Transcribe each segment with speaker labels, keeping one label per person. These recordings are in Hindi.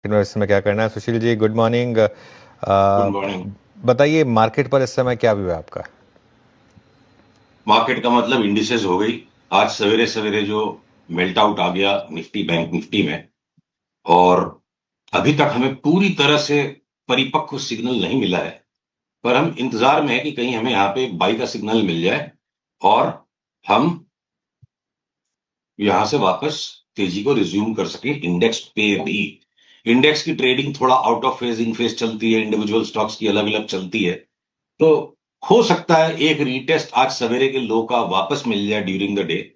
Speaker 1: इस समय क्या करना है। Sushil ji, good morning.
Speaker 2: Good morning.
Speaker 1: बताइए, मार्केट पर इस समय क्या व्यू है आपका?
Speaker 2: मार्केट का मतलब इंडिसेस हो गई। आज सवेरे सवेरे जो मेल्ट आउट आ गया निफ्टी बैंक निफ्टी में, और अभी तक हमें पूरी तरह से परिपक्व सिग्नल नहीं मिला है। पर हम इंतजार में है कि कहीं हमें यहाँ पे बाई का सिग्नल मिल जाए और हम यहां से वापस तेजी को रिज्यूम कर सके। इंडेक्स पे भी इंडेक्स की ट्रेडिंग थोड़ा out of phase in phase चलती है, इंडिविजुअल स्टॉक्स की अलग अलग चलती है। तो हो सकता है एक रीटेस्ट आज सवेरे के लो का वापस मिल जाए ड्यूरिंग द डे,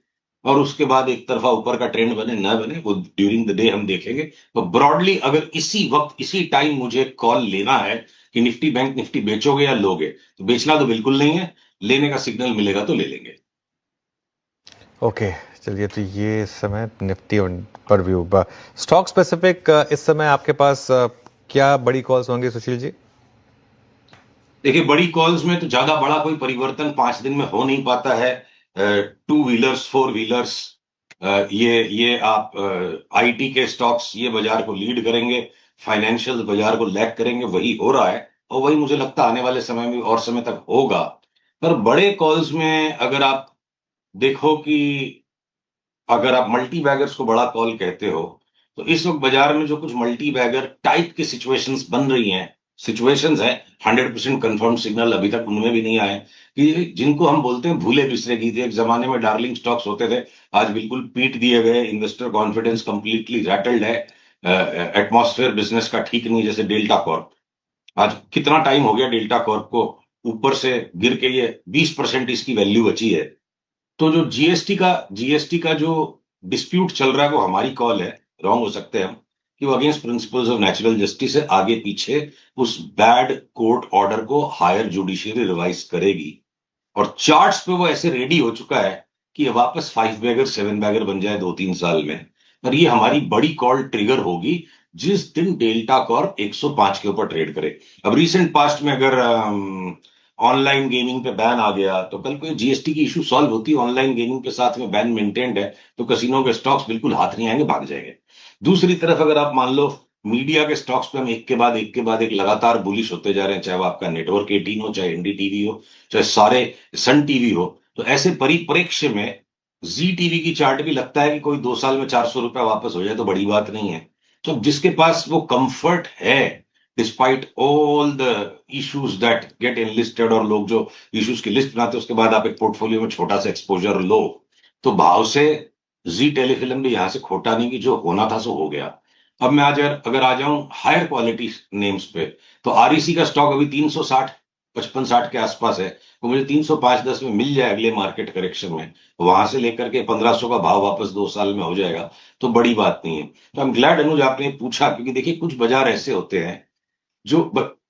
Speaker 2: और उसके बाद एक तरफा ऊपर का ट्रेंड बने ना बने वो ड्यूरिंग द डे हम देखेंगे। तो ब्रॉडली अगर इसी वक्त इसी टाइम मुझे कॉल लेना है कि निफ्टी बैंक निफ्टी बेचोगे या लोगे, तो बेचना तो बिल्कुल नहीं है, लेने का सिग्नल मिलेगा तो ले लेंगे।
Speaker 1: ओके, चलिए, तो ये इस समय निफ्टी पर व्यू। स्टॉक स्पेसिफिक इस समय आपके पास क्या बड़ी कॉल्स होंगी सुशील जी?
Speaker 2: देखिए, बड़ी कॉल्स में तो ज्यादा बड़ा कोई परिवर्तन 5 दिन में हो नहीं पाता है। टू व्हीलर्स, फोर व्हीलर्स, ये आप आईटी के स्टॉक्स ये बाजार को लीड करेंगे, फाइनेंशियल बाजार को लैग करेंगे, वही हो रहा है और वही मुझे लगता है आने वाले समय में और समय तक होगा। पर बड़े कॉल्स में अगर आप देखो कि अगर आप मल्टी बैगर्स को बड़ा कॉल कहते हो, तो इस वक्त बाजार में जो कुछ मल्टी बैगर टाइप की सिचुएशंस बन रही हैं, सिचुएशंस है, 100% कंफर्म सिग्नल अभी तक उनमें भी नहीं आए कि जिनको हम बोलते हैं भूले बिसरे गीत। एक जमाने में डार्लिंग स्टॉक्स होते थे, आज बिल्कुल पीट दिए गए, इन्वेस्टर कॉन्फिडेंस कंप्लीटली रैटल्ड है, एटमॉस्फेयर बिजनेस का ठीक नहीं। जैसे डेल्टा कॉर्प, आज कितना टाइम हो गया डेल्टा कॉर्प को ऊपर से गिर के ये 20% इसकी वैल्यू बची है। तो जो जीएसटी का जो डिस्प्यूट चल रहा है वो हमारी कॉल है, रॉन्ग हो सकते हैं हम, कि वो against principles of natural justice है, आगे पीछे उस बैड कोर्ट ऑर्डर को हायर जुडिशियरी रिवाइज करेगी। और चार्ट्स पे वो ऐसे रेडी हो चुका है कि ये वापस 5 बैगर 7 बैगर बन जाए 2-3 साल में। पर ये हमारी बड़ी कॉल ट्रिगर होगी जिस दिन डेल्टा कॉर्प 105 के ऊपर ट्रेड करे। अब रिसेंट पास्ट में अगर ऑनलाइन गेमिंग पे बैन आ गया, तो कल को ये जीएसटी की इशू सॉल्व होती है, ऑनलाइन गेमिंग के साथ में बैन मेंटेन्ड है, तो कसिनो के स्टॉक्स बिल्कुल हाथ नहीं आएंगे, भाग जाएंगे। दूसरी तरफ अगर आप मान लो मीडिया के स्टॉक्स पे हम एक के बाद एक लगातार बुलिश होते जा रहे हैं, चाहे वो आपका नेटवर्क 18 हो, चाहे एनडीटीवी हो, चाहे सारे सन टीवी हो, तो ऐसे परिप्रेक्ष्य में जी टीवी की चार्ट भी लगता है कि कोई 2 साल में 400 रुपया वापस हो जाए तो बड़ी बात नहीं है। तो जिसके पास वो कंफर्ट है, despite all the issues that get enlisted, और लोग जो इश्यूज की लिस्ट बनाते हैं उसके बाद आप एक पोर्टफोलियो में छोटा सा एक्सपोजर लो, तो भाव से जी टेलीफिल्म भी यहां से खोटा नहीं कि जो होना था सो हो गया। अब मैं आज अगर आ जाऊं हायर क्वालिटी नेम्स पे, तो आरईसी का स्टॉक अभी 360 55-60 के आसपास है, तो मुझे 305-10 में मिल जाए अगले मार्केट करेक्शन में, वहां से लेकर के 1500 का भाव वापस 2 साल में हो जाएगा, तो बड़ी बात नहीं है। तो आई एम ग्लैड अनुज आपने पूछा, क्योंकि देखिए कुछ बाजार ऐसे होते हैं जो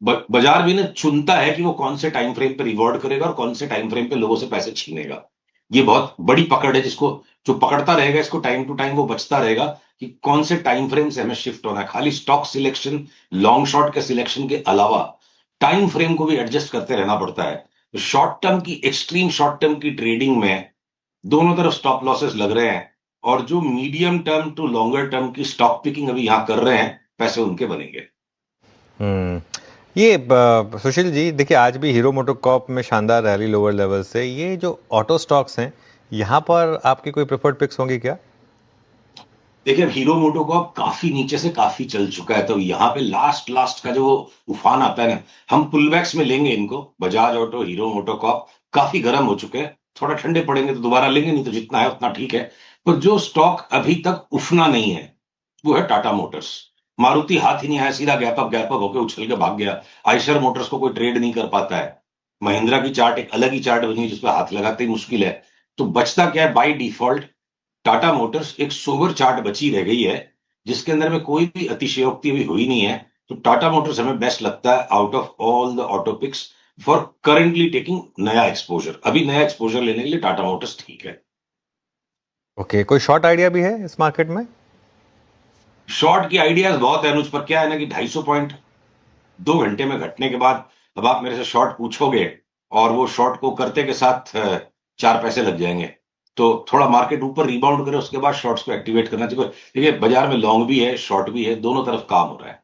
Speaker 2: बाजार भी ना चुनता है कि वो कौन से टाइम फ्रेम पे रिवॉर्ड करेगा और कौन से टाइम फ्रेम पे लोगों से पैसे छीनेगा। ये बहुत बड़ी पकड़ है, जिसको जो पकड़ता रहेगा इसको टाइम टू टाइम वो बचता रहेगा कि कौन से टाइम फ्रेम से हमें शिफ्ट होना है। खाली स्टॉक सिलेक्शन, लॉन्ग शॉर्ट के सिलेक्शन के अलावा टाइम फ्रेम को भी एडजस्ट करते रहना पड़ता है। तो शॉर्ट टर्म की, एक्सट्रीम शॉर्ट टर्म की ट्रेडिंग में दोनों तरफ स्टॉप लॉसेस लग रहे हैं, और जो medium term to longer term की स्टॉक पिकिंग अभी यहां कर रहे हैं, पैसे उनके बनेंगे।
Speaker 1: हम्म। ये सुशील जी, देखिए, आज भी हीरो मोटोकॉर्प में शानदार रैली लोअर लेवल से। ये जो ऑटो स्टॉक्स हैं, यहाँ पर आपकी कोई प्रेफर्ड पिक्स होंगी क्या?
Speaker 2: देखिए, अब हीरो मोटोकॉर्प काफी नीचे से काफी चल चुका है, तो यहाँ पे लास्ट लास्ट का जो वो उफान आता है ना, हम पुलबैक्स में लेंगे इनको। बजाज ऑटो, हीरो मोटोकॉर्प काफी गर्म हो चुके हैं, थोड़ा ठंडे पड़ेंगे तो दोबारा लेंगे, नहीं तो जितना है उतना ठीक है। पर जो स्टॉक अभी तक उफना नहीं है वो है टाटा मोटर्स। मारुति हाथ ही नहीं आया, सीधा गैप अप होकर उछल के भाग गया। आयशर मोटर्स को कोई ट्रेड नहीं कर पाता है। महिंद्रा की चार्ट एक अलग ही चार्ट बनी है जिसपे हाथ लगाते ही मुश्किल है। तो बचता क्या है बाय डिफॉल्ट? टाटा मोटर्स एक सोबर चार्ट बची रह गई है, जिसके अंदर में कोई भी अतिशयोक्ति भी हुई नहीं है। तो टाटा मोटर्स हमें बेस्ट लगता है out of all the auto picks for currently taking नया एक्सपोजर। अभी नया एक्सपोजर लेने के लिए टाटा मोटर्स ठीक है।
Speaker 1: ओके, कोई शॉर्ट आइडिया भी है इस मार्केट में?
Speaker 2: शॉर्ट की आइडियाज बहुत है अनुज, पर क्या है ना कि 250 पॉइंट 2 घंटे में घटने के बाद अब आप मेरे से शॉर्ट पूछोगे, और वो शॉर्ट को करते के साथ 4 पैसे लग जाएंगे, तो थोड़ा मार्केट ऊपर रिबाउंड करे, उसके बाद शॉर्ट्स को एक्टिवेट करना चाहिए। देखिए बाजार में लॉन्ग भी है, शॉर्ट भी है, दोनों तरफ काम हो रहा है।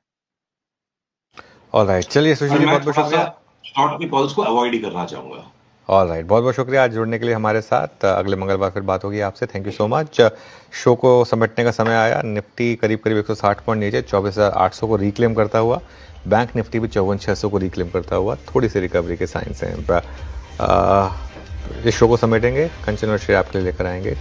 Speaker 1: ऑलराइट, चलिए सुशील
Speaker 2: और
Speaker 1: जी
Speaker 2: मैं
Speaker 1: बहुत बहुत
Speaker 2: थोड़ा सा
Speaker 1: शुक्रिया।
Speaker 2: शॉर्ट की कॉल्स को अवॉइड ही करना चाहूंगा।
Speaker 1: ऑलराइट, बहुत बहुत शुक्रिया आज जुड़ने के लिए हमारे साथ। अगले मंगलवार फिर बात होगी आपसे। Thank you so much. Show को समेटने का समय आया। निफ्टी करीब करीब 160 पॉइंट नीचे 24,800 को रिक्लेम करता हुआ, बैंक निफ्टी भी 54,600 को रिक्लेम करता हुआ थोड़ी सी रिकवरी के साइंस हैं। इस शो को समेटेंगे, कंचन और श्रेय आपके लिए लेकर आएंगे।